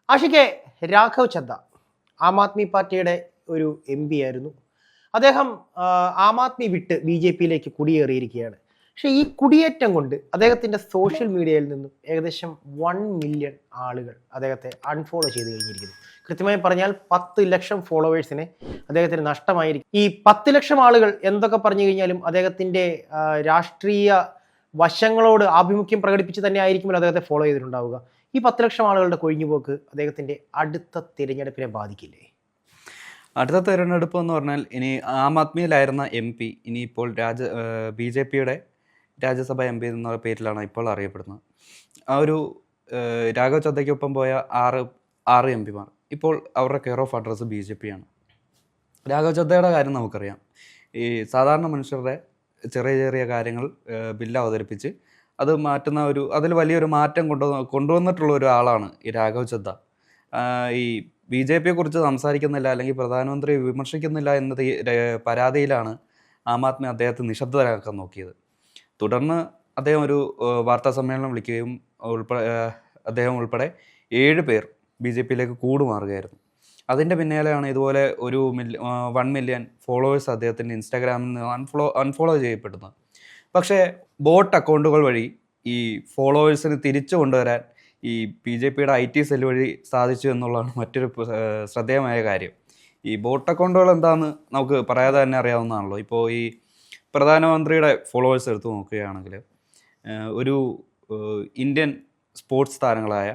ആഷിഖെ, രാഘവ് ചദ്ദ ആം ആദ്മി പാർട്ടിയുടെ ഒരു MP ആയിരുന്നു. അദ്ദേഹം ആം ആദ്മി വിട്ട് BJP-യിലേക്ക് കുടിയേറിയിരിക്കുകയാണ്. പക്ഷേ ഈ കുടിയേറ്റം കൊണ്ട് അദ്ദേഹത്തിൻ്റെ സോഷ്യൽ മീഡിയയിൽ നിന്നും ഏകദേശം 1 മില്യൺ ആളുകൾ അദ്ദേഹത്തെ അൺഫോളോ ചെയ്ത് കഴിഞ്ഞിരിക്കുന്നു. കൃത്യമായി പറഞ്ഞാൽ 10 ലക്ഷം ഫോളോവേഴ്സിനെ അദ്ദേഹത്തിന് നഷ്ടമായിരിക്കും. ഈ 10 ലക്ഷം ആളുകൾ എന്തൊക്കെ പറഞ്ഞു കഴിഞ്ഞാലും അദ്ദേഹത്തിൻ്റെ രാഷ്ട്രീയ വശങ്ങളോട് ആഭിമുഖ്യം പ്രകടിപ്പിച്ച് തന്നെ ആയിരിക്കുമല്ലോ അദ്ദേഹത്തെ ഫോളോ ചെയ്തിട്ടുണ്ടാവുക. ഈ 10 ലക്ഷം ആളുകളുടെ കൊഴിഞ്ഞുപോക്ക് അദ്ദേഹത്തിൻ്റെ അടുത്ത തിരഞ്ഞെടുപ്പിനെ ബാധിക്കില്ലേ? അടുത്ത തിരഞ്ഞെടുപ്പ് എന്ന് പറഞ്ഞാൽ ഇനി ആം ആദ്മിയിലായിരുന്ന MP ഇനിയിപ്പോൾ BJP-യുടെ രാജ്യസഭ MP എന്ന പേരിലാണ് ഇപ്പോൾ അറിയപ്പെടുന്നത്. ആ ഒരു രാഘവ് ചദ്ദയ്ക്കൊപ്പം പോയ ആറ് MP-മാർ ഇപ്പോൾ അവരുടെ കെയർ ഓഫ് അഡ്രസ്സ് BJP ആണ്. രാഘവ് ചദ്ദയുടെ കാര്യം നമുക്കറിയാം. ഈ സാധാരണ മനുഷ്യരുടെ ചെറിയ ചെറിയ കാര്യങ്ങൾ ബില്ല് അവതരിപ്പിച്ച് അത് മാറ്റുന്ന അതിൽ വലിയൊരു മാറ്റം കൊണ്ടുവന്നിട്ടുള്ള ഒരാളാണ് ഈ രാഘവ് ചദ്ദ. ഈ BJP-യെക്കുറിച്ച് സംസാരിക്കുന്നില്ല അല്ലെങ്കിൽ പ്രധാനമന്ത്രി വിമർശിക്കുന്നില്ല എന്ന പരാതിയിലാണ് ആം ആദ്മി അദ്ദേഹത്തെ നിശബ്ദരാക്കാൻ നോക്കിയത്. തുടർന്ന് അദ്ദേഹം ഒരു വാർത്താ സമ്മേളനം വിളിക്കുകയും അദ്ദേഹം ഉൾപ്പെടെ 7 പേർ BJP-യിലേക്ക് കൂടുമാറുകയായിരുന്നു. അതിൻ്റെ പിന്നാലെയാണ് ഇതുപോലെ 1 മില്യൺ ഫോളോവേഴ്സ് അദ്ദേഹത്തിൻ്റെ ഇൻസ്റ്റാഗ്രാമിൽ നിന്ന് അൺഫോളോ ചെയ്യപ്പെടുന്നത്. പക്ഷേ ബോട്ട് അക്കൗണ്ടുകൾ വഴി ഈ ഫോളോവേഴ്സിന് തിരിച്ചു കൊണ്ടുവരാൻ ഈ BJP-യുടെ IT സെൽ വഴി സാധിച്ചു എന്നുള്ളതാണ് മറ്റൊരു ശ്രദ്ധേയമായ കാര്യം. ഈ ബോട്ട് അക്കൗണ്ടുകൾ എന്താണെന്ന് നമുക്ക് പറയാതെ തന്നെ അറിയാവുന്നതാണല്ലോ. ഇപ്പോൾ ഈ പ്രധാനമന്ത്രിയുടെ ഫോളോവേഴ്സ് എടുത്ത് നോക്കുകയാണെങ്കിൽ ഒരു ഇന്ത്യൻ സ്പോർട്സ് താരങ്ങളായ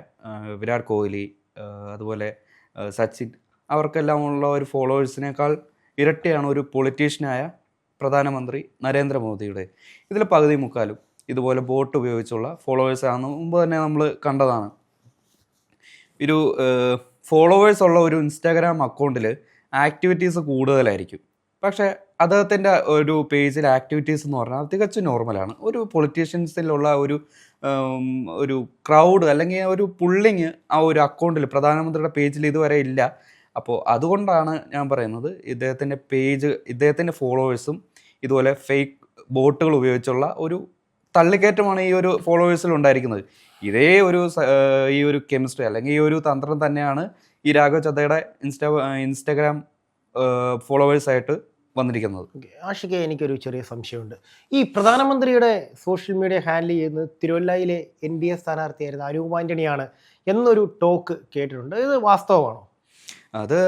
വിരാട് കോഹ്ലി, അതുപോലെ സച്ചിൻ, അവർക്കെല്ലാം ഉള്ള ഒരു ഫോളോവേഴ്സിനേക്കാൾ ഇരട്ടിയാണ് ഒരു പൊളിറ്റീഷ്യനായ പ്രധാനമന്ത്രി നരേന്ദ്രമോദിയുടെ. ഇതിൽ പകുതി മുക്കാലും ഇതുപോലെ ബോട്ട് ഉപയോഗിച്ചുള്ള ഫോളോവേഴ്സാണെന്ന് മുമ്പ് തന്നെ നമ്മൾ കണ്ടതാണ്. ഒരു ഫോളോവേഴ്സ് ഉള്ള ഒരു ഇൻസ്റ്റാഗ്രാം അക്കൗണ്ടിൽ ആക്ടിവിറ്റീസ് കൂടുതലായിരിക്കും. പക്ഷേ അദ്ദേഹത്തിൻ്റെ ഒരു പേജിൽ ആക്ടിവിറ്റീസ് എന്ന് പറഞ്ഞാൽ തികച്ചും നോർമലാണ്. ഒരു പൊളിറ്റീഷ്യൻസിലുള്ള ഒരു ക്രൗഡ് അല്ലെങ്കിൽ ഒരു പുള്ളിങ് ആ ഒരു അക്കൗണ്ടിൽ പ്രധാനമന്ത്രിയുടെ പേജിൽ ഇതുവരെ ഇല്ല. അപ്പോൾ അതുകൊണ്ടാണ് ഞാൻ പറയുന്നത് ഇദ്ദേഹത്തിൻ്റെ ഫോളോവേഴ്സും ഇതുപോലെ ഫേക്ക് ബോട്ടുകൾ ഉപയോഗിച്ചുള്ള ഒരു തള്ളിക്കയറ്റമാണ് ഈ ഒരു ഫോളോവേഴ്സിൽ ഉണ്ടായിരിക്കുന്നത്. ഇതേ ഒരു കെമിസ്ട്രി അല്ലെങ്കിൽ ഈ ഒരു തന്ത്രം തന്നെയാണ് ഈ രാഘവ് ചദ്ദയുടെ ഇൻസ്റ്റാഗ്രാം ഫോളോവേഴ്സായിട്ട് വന്നിരിക്കുന്നത്. ആഷിഖെ, എനിക്കൊരു ചെറിയ സംശയമുണ്ട്. ഈ പ്രധാനമന്ത്രിയുടെ സോഷ്യൽ മീഡിയ ഹാൻഡിൽ ചെയ്യുന്നത് തിരുവല്ലയിലെ NDA സ്ഥാനാർത്ഥിയായിരുന്ന അനൂപ് ആന്റണിയാണ് എന്നൊരു ടോക്ക് കേട്ടിട്ടുണ്ട്. ഇത് വാസ്തവമാണോ? അത്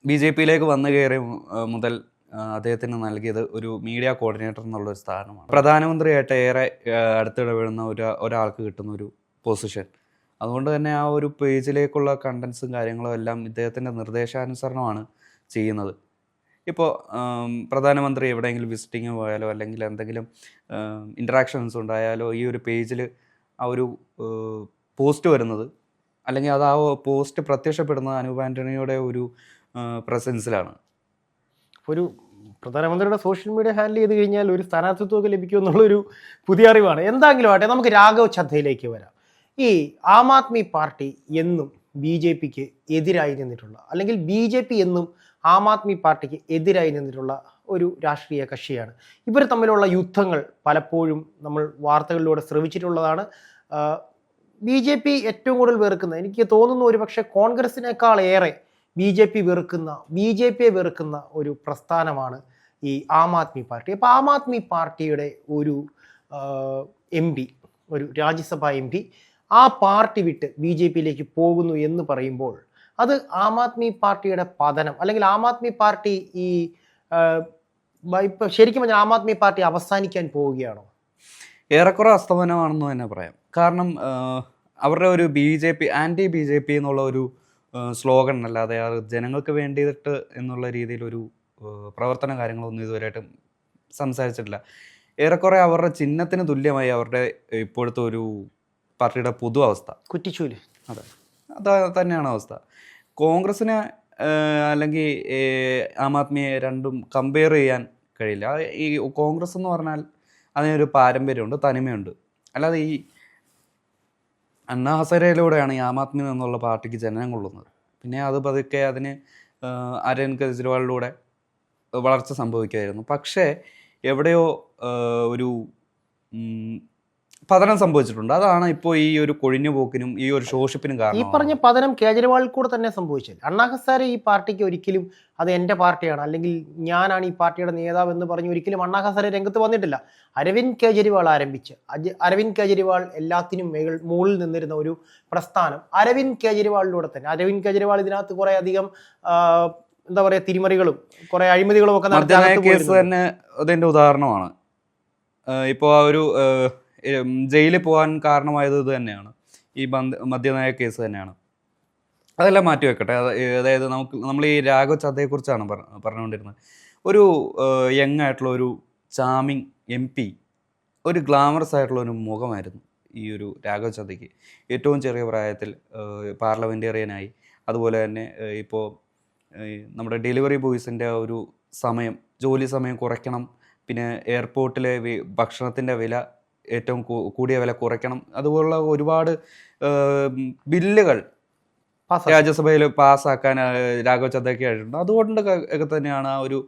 BJP-യിലേക്ക് വന്നു കയറിയ മുതൽ അദ്ദേഹത്തിന് നൽകിയത് ഒരു മീഡിയ കോർഡിനേറ്റർ എന്നുള്ളൊരു സ്ഥാനമാണ്. പ്രധാനമന്ത്രിയായിട്ട് ഏറെ അടുത്തിടപെടുന്ന ഒരാൾക്ക് കിട്ടുന്ന ഒരു പൊസിഷൻ. അതുകൊണ്ട് തന്നെ ആ ഒരു പേജിലേക്കുള്ള കണ്ടൻസും കാര്യങ്ങളും എല്ലാം ഇദ്ദേഹത്തിൻ്റെ നിർദ്ദേശാനുസരണമാണ് ചെയ്യുന്നത്. ഇപ്പോൾ പ്രധാനമന്ത്രി എവിടെയെങ്കിലും വിസിറ്റിങ് പോയാലോ അല്ലെങ്കിൽ എന്തെങ്കിലും ഇൻറ്ററാക്ഷൻസ് ഉണ്ടായാലോ ഈ ഒരു പേജിൽ ആ ഒരു പോസ്റ്റ് വരുന്നത് അല്ലെങ്കിൽ അത് ആ പോസ്റ്റ് പ്രത്യക്ഷപ്പെടുന്നത് അനൂപ് ആന്റണിയുടെ ഒരു പ്രസൻസിലാണ്. ഒരു പ്രധാനമന്ത്രിയുടെ സോഷ്യൽ മീഡിയ ഹാൻഡിൽ ചെയ്ത് കഴിഞ്ഞാൽ ഒരു സ്ഥാനാർത്ഥിത്വമൊക്കെ ലഭിക്കും എന്നുള്ളൊരു പുതിയ അറിവാണ്. എന്തെങ്കിലും ആട്ടെ, നമുക്ക് രാഘവ് ചദ്ദയിലേക്ക് വരാം. ഈ ആം ആദ്മി പാർട്ടി എന്നും BJP-ക്ക് എതിരായി നിന്നിട്ടുള്ള, അല്ലെങ്കിൽ BJP എന്നും ആം ആദ്മി പാർട്ടിക്ക് എതിരായി നിന്നിട്ടുള്ള ഒരു രാഷ്ട്രീയ കക്ഷിയാണ്. ഇവർ തമ്മിലുള്ള യുദ്ധങ്ങൾ പലപ്പോഴും നമ്മൾ വാർത്തകളിലൂടെ ശ്രമിച്ചിട്ടുള്ളതാണ്. BJP ഏറ്റവും കൂടുതൽ വെറുക്കുന്ന, എനിക്ക് തോന്നുന്നു ഒരു പക്ഷേ കോൺഗ്രസിനേക്കാൾ ഏറെ BJP-യെ വെറുക്കുന്ന ഒരു പ്രസ്ഥാനമാണ് ഈ ആം ആദ്മി പാർട്ടി. അപ്പോൾ ആം ആദ്മി പാർട്ടിയുടെ ഒരു MP, ഒരു രാജ്യസഭാ MP ആ പാർട്ടി വിട്ട് BJP-യിലേക്ക് പോകുന്നു എന്ന് പറയുമ്പോൾ അത് ആം ആദ്മി പാർട്ടിയുടെ പതനം, അല്ലെങ്കിൽ ആം ആദ്മി പാർട്ടി ഇപ്പം ശരിക്കും പറഞ്ഞാൽ ആം ആദ്മി പാർട്ടി അവസാനിക്കാൻ പോവുകയാണോ? ഏറെക്കുറെ അസ്തമനമാണെന്ന് തന്നെ പറയാം. കാരണം അവരുടെ ഒരു ആൻറ്റി BJP എന്നുള്ള ഒരു സ്ലോഗൻ അല്ലാതെ ജനങ്ങൾക്ക് വേണ്ടിയിട്ട് എന്നുള്ള രീതിയിലൊരു പ്രവർത്തന കാര്യങ്ങളൊന്നും ഇതുവരെയായിട്ടും സംസാരിച്ചിട്ടില്ല. ഏറെക്കുറെ അവരുടെ ചിഹ്നത്തിന് തുല്യമായി അവരുടെ ഇപ്പോഴത്തെ ഒരു പാർട്ടിയുടെ പൊതു അവസ്ഥ കുറ്റിച്ചൂല്. അത് തന്നെയാണ് അവസ്ഥ. കോൺഗ്രസിനെ അല്ലെങ്കിൽ ആം ആദ്മിയെ രണ്ടും കമ്പയർ ചെയ്യാൻ കഴിയില്ല. ഈ കോൺഗ്രസ് എന്ന് പറഞ്ഞാൽ അതിനൊരു പാരമ്പര്യമുണ്ട്, തനിമയുണ്ട്. അല്ലാതെ ഈ അണ്ണാ ഹസരയിലൂടെയാണ് ഈ ആം ആദ്മി എന്നുള്ള പാർട്ടിക്ക് ജനനം കൊള്ളുന്നത്. പിന്നെ അത് പതുക്കെ അതിന് അരവിന്ദ് കെജ്രിവാളിലൂടെ വളർച്ച സംഭവിക്കുമായിരുന്നു. പക്ഷേ എവിടെയോ ഒരു പതനം സംഭവിച്ചിട്ടുണ്ട്. അതാണ് ഇപ്പോൾ ഈ ഒരു കൊഴിഞ്ഞു പോക്കിനും ഈ ഒരു ശോഷിപ്പിനും ഈ കാരണം. പറഞ്ഞ പതനം കേജ്രിവാളിൽ കൂടെ തന്നെ സംഭവിച്ചില്ല. അണ്ണാ ഹസാരെ ഈ പാർട്ടിക്ക് ഒരിക്കലും അത് എൻ്റെ പാർട്ടിയാണ് അല്ലെങ്കിൽ ഞാനാണ് ഈ പാർട്ടിയുടെ നേതാവ് എന്ന് പറഞ്ഞ് ഒരിക്കലും അണ്ണാ ഹസാരെ രംഗത്ത് വന്നിട്ടില്ല. അരവിന്ദ് കേജ്രിവാൾ ആരംഭിച്ച് അരവിന്ദ് കേജ്രിവാൾ എല്ലാത്തിനും മുകളിൽ നിന്നിരുന്ന ഒരു പ്രസ്ഥാനം അരവിന്ദ് കേജ്രിവാളിലൂടെ തന്നെ. അരവിന്ദ് കേജ്രിവാൾ ഇതിനകത്ത് കുറെ അധികം എന്താ പറയുക തിരിമറികളും കുറെ അഴിമതികളും ഒക്കെ മദ്യനയ കേസ് തന്നെ അതിന്റെ ഉദാഹരണമാണ്. ഇപ്പോൾ ആ ഒരു ജയിലിൽ പോകാൻ കാരണമായത് ഇത് തന്നെയാണ്, ഈ മദ്യനയ കേസ് തന്നെയാണ്. അതെല്ലാം മാറ്റി വെക്കട്ടെ. അതായത് നമ്മൾ ഈ രാഘവ് ചദ്ദയെക്കുറിച്ചാണ് പറഞ്ഞുകൊണ്ടിരുന്നത്. ഒരു യങ് ആയിട്ടുള്ള ഒരു ചാമിങ് MP, ഒരു ഗ്ലാമറസ് ആയിട്ടുള്ള ഒരു മുഖമായിരുന്നു ഈ ഒരു രാഘവ് ചദ്ദയ്ക്ക്. ഏറ്റവും ചെറിയ പ്രായത്തിൽ പാർലമെൻറ്റേറിയനായി. അതുപോലെ തന്നെ ഇപ്പോൾ നമ്മുടെ ഡെലിവറി ബോയ്സിൻ്റെ ഒരു സമയം, ജോലി സമയം കുറയ്ക്കണം, പിന്നെ എയർപോർട്ടിലെ ഭക്ഷണത്തിൻ്റെ വില ഏറ്റവും കൂടിയ വില കുറയ്ക്കണം, അതുപോലുള്ള ഒരുപാട് ബില്ലുകൾ രാജ്യസഭയിൽ പാസ്സാക്കാൻ രാഘവ് ചദ്ദയ്ക്ക് ആയിട്ടുണ്ട്. അതുകൊണ്ട് ഒക്കെ തന്നെയാണ് ആ ഒരു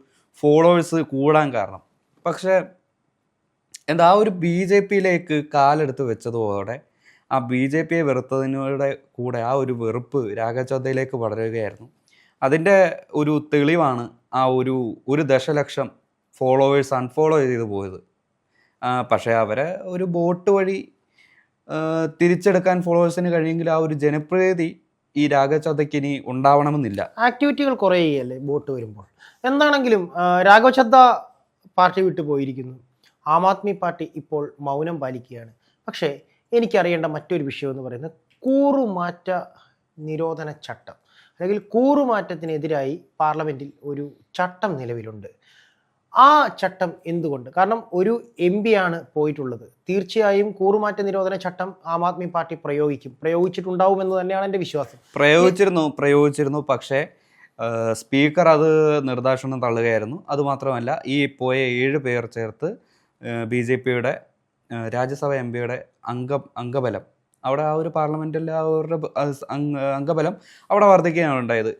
ഫോളോവേഴ്സ് കൂടാൻ കാരണം. പക്ഷേ എന്താ ആ ഒരു BJPയിലേക്ക് കാലെടുത്ത് വെച്ചതോടെ ആ BJPയെ വെറുത്തതിനോടെ കൂടെ ആ ഒരു വെറുപ്പ് രാഘവ് ചദ്ദയിലേക്ക് വളരുകയായിരുന്നു. അതിൻ്റെ ഒരു തെളിവാണ് ആ ഒരു ദശലക്ഷം ഫോളോവേഴ്സ് അൺഫോളോ ചെയ്ത് പോയത്. പക്ഷേ അവരെ ഒരു ബോട്ട് വഴി തിരിച്ചെടുക്കാൻ ഫോളോവേഴ്സിന് കഴിയുമെങ്കിൽ ആ ഒരു ജനപ്രീതി ഈ രാഘവ് ചദ്ദയ്ക്ക് ഇനി ഉണ്ടാവണമെന്നില്ല. ആക്ടിവിറ്റികൾ കുറയുകയല്ലേ ബോട്ട് വരുമ്പോൾ. എന്താണെങ്കിലും രാഘവ് ചദ്ദ പാർട്ടി വിട്ടു പോയിരിക്കുന്നു. ആം ആദ്മി പാർട്ടി ഇപ്പോൾ മൗനം പാലിക്കുകയാണ്. പക്ഷേ എനിക്കറിയേണ്ട മറ്റൊരു വിഷയം എന്ന് പറയുന്നത് കൂറുമാറ്റ നിരോധന ചട്ടം, അല്ലെങ്കിൽ കൂറുമാറ്റത്തിനെതിരായി പാർലമെൻറ്റിൽ ഒരു ചട്ടം നിലവിലുണ്ട്. ആ ചട്ടം എന്തുകൊണ്ട്? കാരണം ഒരു MP ആണ് പോയിട്ടുള്ളത്. തീർച്ചയായും കൂറുമാറ്റ നിരോധന ചട്ടം ആം ആദ്മി പാർട്ടി പ്രയോഗിച്ചിട്ടുണ്ടാവുമെന്ന് തന്നെയാണ് എൻ്റെ വിശ്വാസം. പ്രയോഗിച്ചിരുന്നു. പക്ഷേ സ്പീക്കർ അത് നിർദ്ദേശം തള്ളുകയായിരുന്നു. അതുമാത്രമല്ല, ഈ പോയ 7 പേർ ചേർത്ത് BJPയുടെ രാജ്യസഭ MPയുടെ അംഗബലം അവിടെ ആ ഒരു പാർലമെൻറ്റിൽ അവരുടെ അംഗബലം അവിടെ വർദ്ധിക്കുകയാണ് ഉണ്ടായത്.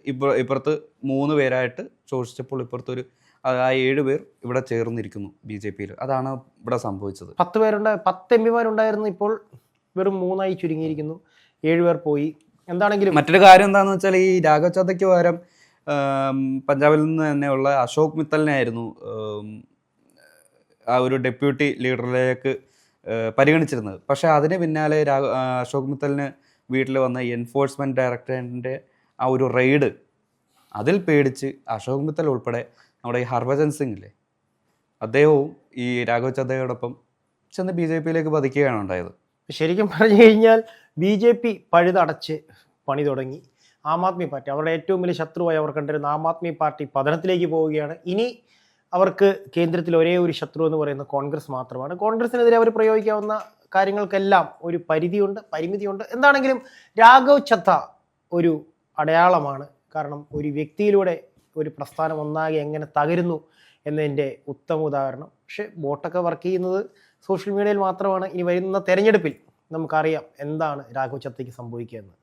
ഇപ്പുറത്ത് 3 പേരായിട്ട് ശോഷിച്ചപ്പോൾ ഇപ്പുറത്തൊരു ആ 7 പേർ ഇവിടെ ചേർന്നിരിക്കുന്നു BJPയിൽ. അതാണ് ഇവിടെ സംഭവിച്ചത്. 10 MP ഇപ്പോൾ വെറും 3 ചുരുങ്ങിയിരിക്കുന്നു. 7 പേർ പോയി. എന്താണെങ്കിലും മറ്റൊരു കാര്യം എന്താണെന്ന് വെച്ചാൽ, ഈ രാഘവ് ചദ്ദയ്ക്ക് പകരം പഞ്ചാബിൽ നിന്ന് തന്നെയുള്ള അശോക് മിത്തലിനായിരുന്നു ആ ഒരു ഡെപ്യൂട്ടി ലീഡറിലേക്ക് പരിഗണിച്ചിരുന്നത്. പക്ഷേ അതിന് പിന്നാലെ അശോക് മിത്തലിന് വീട്ടിൽ വന്ന എൻഫോഴ്സ്മെൻറ്റ് ഡയറക്ടറേറ്റിൻ്റെ ആ ഒരു റെയ്ഡ്, അതിൽ പേടിച്ച് അശോക് മിത്തൽ ഉൾപ്പെടെ നമ്മുടെ ഈ ഹർഭജൻ സിംഗ് ഇല്ലേ, അദ്ദേഹവും ഈ രാഘവ് ചദ്ദയോടൊപ്പം ചെന്ന് BJPയിലേക്ക് പതിക്കുകയാണ് ഉണ്ടായത്. ശരിക്കും പറഞ്ഞു കഴിഞ്ഞാൽ BJP പഴുതടച്ച് പണി തുടങ്ങി. ആം ആദ്മി പാർട്ടി, അവരുടെ ഏറ്റവും വലിയ ശത്രുവായി അവർ കണ്ടിരുന്ന ആം ആദ്മി പാർട്ടി പതനത്തിലേക്ക് പോവുകയാണ്. ഇനി അവർക്ക് കേന്ദ്രത്തിൽ ഒരേ ഒരു ശത്രു എന്ന് പറയുന്നത് കോൺഗ്രസ് മാത്രമാണ്. കോൺഗ്രസിനെതിരെ അവർ പ്രയോഗിക്കാവുന്ന കാര്യങ്ങൾക്കെല്ലാം ഒരു പരിമിതിയുണ്ട്. എന്താണെങ്കിലും രാഘവ് ചദ്ദ ഒരു അടയാളമാണ്. കാരണം ഒരു വ്യക്തിയിലൂടെ ഒരു പ്രസ്ഥാനം ഒന്നാകെ എങ്ങനെ തകരുന്നു എന്നതിൻ്റെ ഉത്തമ ഉദാഹരണം. പക്ഷേ ബോട്ടൊക്കെ വർക്ക് ചെയ്യുന്നത് സോഷ്യൽ മീഡിയയിൽ മാത്രമാണ്. ഇനി വരുന്ന തെരഞ്ഞെടുപ്പിൽ നമുക്കറിയാം എന്താണ് രാഘവ് ചദ്ദയ്ക്ക് സംഭവിക്കുക എന്ന്.